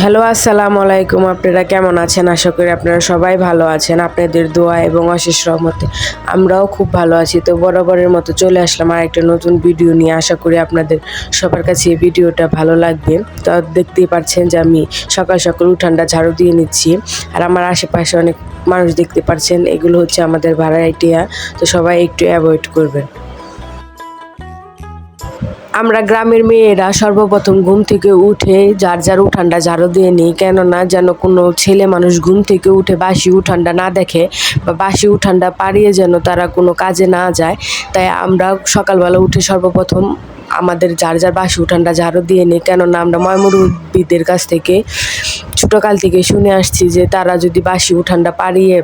Hello, আসসালামু আলাইকুম। আপনারা কেমন আছেন? আশা করি আপনারা সবাই ভালো আছেন। আপনাদের দোয়া এবং অশেষ রহমতে আমরাও খুব ভালো আছি। তো বরাবরের মতো চলে আসলাম আরেকটা নতুন ভিডিও নিয়ে। আশা করি আপনাদের সবার কাছে এই ভিডিওটা ভালো লাগবে। তো দেখতেই পাচ্ছেন যে আমি সকাল সকাল উঠানটা ঝাড়ু দিয়ে নিচ্ছি। আর আমার আশেপাশে অনেক মানুষ দেখতে পাচ্ছেন, এগুলো হচ্ছে আমাদের ভাড়াটিয়া। তো সবাই একটু অ্যাভয়েড করবেন। আমরা গ্রামের মেয়েরা সর্বপ্রথম ঘুম থেকে উঠে যার যার উঠানটা ঝাড়ু দিয়ে নিই, কেননা যেন কোনো ছেলে মানুষ ঘুম থেকে উঠে বাসি উঠানটা না দেখে বা বাসি উঠানটা পাড়িয়ে যেন তারা কোনো কাজে না যায়। তাই আমরা সকালবেলা উঠে সর্বপ্রথম আমাদের যার যার বাসি উঠানটা ঝাড়ু দিয়ে নিই, কেননা আমরা ময়মুরব্বিদের কাছ থেকে ছোটোকাল থেকে শুনে আসছি যে তারা যদি বাসি উঠানটা পাড়িয়ে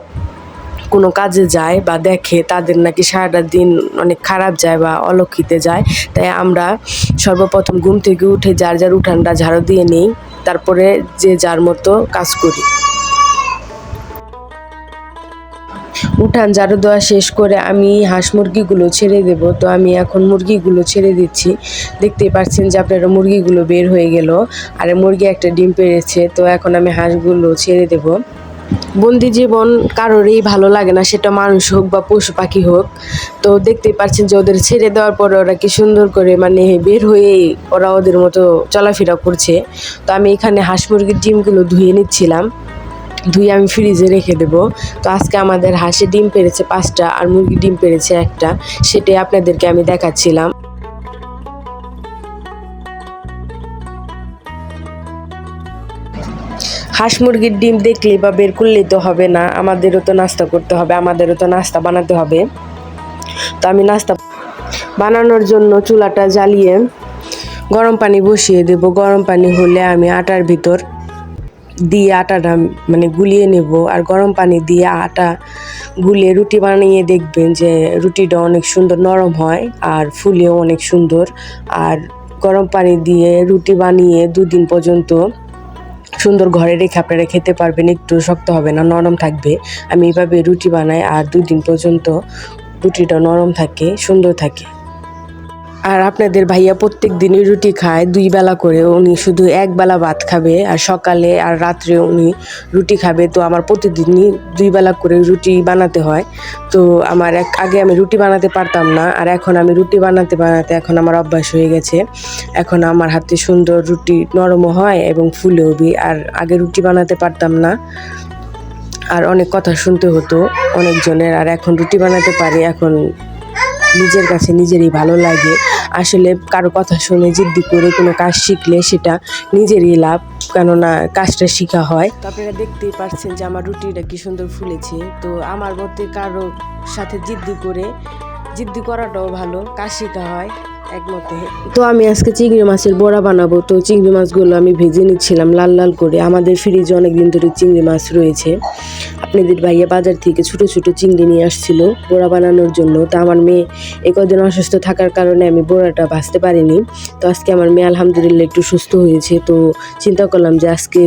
কোনো কাজে যায় বা দেখে, তাদের নাকি সারাটা দিন অনেক খারাপ যায় বা অলক্ষিতে যায়। তাই আমরা সর্বপ্রথম ঘুম থেকে উঠে যার যার উঠানটা ঝাড়ু দিয়ে নিই, তারপরে যে যার মতো কাজ করি। উঠান ঝাড়ু দেওয়া শেষ করে আমি হাঁস মুরগিগুলো ছেড়ে দেব। তো আমি এখন মুরগিগুলো ছেড়ে দিচ্ছি। দেখতেই পাচ্ছেন যে আপনারা মুরগিগুলো বের হয়ে গেল, আর মুরগি একটা ডিম পেড়েছে। তো এখন আমি হাঁসগুলো ছেড়ে দেব। বন্দি জীবন কারোরই ভালো লাগে না, সেটা মানুষ হোক বা পশু পাখি হোক। তো দেখতেই পাচ্ছেন যে ওদের ছেড়ে দেওয়ার পরে ওরা কি সুন্দর করে বের হয়ে ওরা ওদের মতো চলাফেরা করছে। তো আমি এখানে হাঁস মুরগির ডিমগুলো ধুয়ে নিচ্ছিলাম। ধুয়ে আমি ফ্রিজে রেখে দেবো। তো আজকে আমাদের হাঁসে ডিম পেড়েছে 5টা আর মুরগি ডিম পেড়েছে একটা, সেটাই আপনাদেরকে আমি দেখাচ্ছিলাম। হাঁস মুরগির ডিম দেখলেই বা বের করলেই তো হবে না, আমাদেরও তো নাস্তা করতে হবে, আমাদেরও তো নাস্তা বানাতে হবে। তো আমি নাস্তা বানানোর জন্য চুলাটা জ্বালিয়ে গরম পানি বসিয়ে দেব। গরম পানি হলে আমি আটার ভিতর দিয়ে আটাটা গুলিয়ে নেব। আর গরম পানি দিয়ে আটা গুলিয়ে রুটি বানিয়ে দেখবেন যে রুটিটা অনেক সুন্দর নরম হয় আর ফুলেও অনেক সুন্দর। আর গরম পানি দিয়ে রুটি বানিয়ে 2 দিন পর্যন্ত সুন্দর ঘরে রেখে আপনারা খেতে পারবেন, একটু শক্ত হবে না, নরম থাকবে। আমি এইভাবে রুটি বানাই আর 2 দিন পর্যন্ত রুটিটা নরম থাকে, সুন্দর থাকে। আর আপনাদের ভাইয়া প্রত্যেক দিনই রুটি খায় 2 বেলা করে। উনি শুধু 1 বেলা ভাত খাবে আর সকালে আর রাত্রে উনি রুটি খাবে। তো আমার প্রতিদিনই 2 বেলা করে রুটি বানাতে হয়। তো আমার আগে আমি রুটি বানাতে পারতাম না, আর এখন আমি রুটি বানাতে বানাতে এখন আমার অভ্যাস হয়ে গেছে। এখন আমার হাতে সুন্দর রুটি নরমও হয় এবং ফুলেও আর আগে রুটি বানাতে পারতাম না, আর অনেক কথা শুনতে হতো অনেকজনের। আর এখন রুটি বানাতে পারি, এখন নিজের কাছে নিজেরই ভালো লাগে। আসলে কারো কথা শুনে জিদ্দি করে কোনো কাজ শিখলে সেটা নিজেরই লাভ, কেননা কাজটা শেখা হয়। তো আপনারা দেখতেই পাচ্ছেন যে আমার রুটিটা কি সুন্দর ফুলেছে। তো আমার মতে কারো সাথে জিদ্দি করাটাও ভালো, কাজ শেখা হয় একমতে। তো আমি আজকে চিংড়ি মাছের বড়া বানাবো। তো চিংড়ি মাছগুলো আমি ভেজে নিচ্ছিলাম লাল লাল করে। আমাদের ফ্রিজে অনেকদিন ধরে চিংড়ি মাছ রয়েছে। আপনাদের ভাইয়া বাজার থেকে ছোট ছোট চিংড়ি নিয়ে আসছিল বড়া বানানোর জন্য। তো আমার মেয়ে কদিন অসুস্থ থাকার কারণে আমি বড়াটা ভাজতে পারিনি। তো আজকে আমার মেয়ে আলহামদুলিল্লাহ একটু সুস্থ হয়েছে। তো চিন্তা করলাম যে আজকে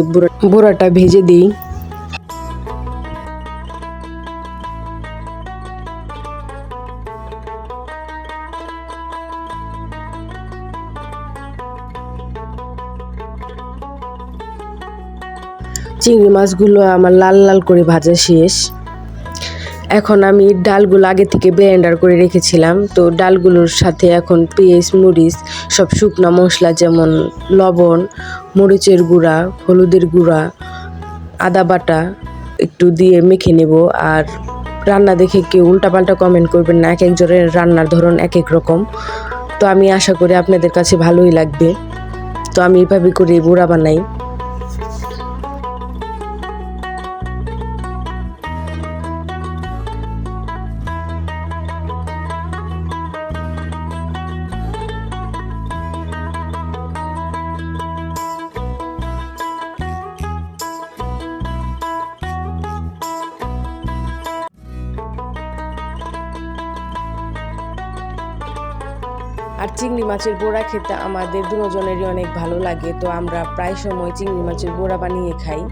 বড়াটা ভেজে দিই। চিংড়ি মাছগুলো আমার লাল লাল করে ভাজা শেষ। এখন আমি ডালগুলো আগে থেকে ব্লেন্ডার করে রেখেছিলাম। তো ডালগুলোর সাথে এখন পেঁয়াজ, মরিচ, সব শুকনো মশলা যেমন লবণ, মরিচের গুঁড়া, হলুদের গুঁড়া, আদা বাটা একটু দিয়ে মেখে নেব। আর রান্না দেখে কেউ উল্টাপাল্টা কমেন্ট করবেন না, এক একজনের রান্নার ধরন এক এক রকম। তো আমি আশা করি আপনাদের কাছে ভালোই লাগবে। তো আমি এইভাবে করে বড়া বানাই। আর চিংড়ি মাছের বড়া খেতে আমাদের দুজনেরই অনেক ভালো লাগে। তো আমরা প্রায় সময় চিংড়ি মাছের বড়া বানিয়ে খাই।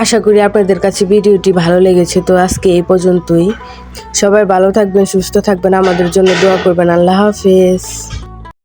আশা করি আপনাদের কাছে ভিডিওটি ভালো লেগেছে। তো আজকে এই পর্যন্তই। সবাই ভালো থাকবেন, সুস্থ থাকবেন, আমাদের জন্য দোয়া করবেন। আল্লাহ হাফেজ।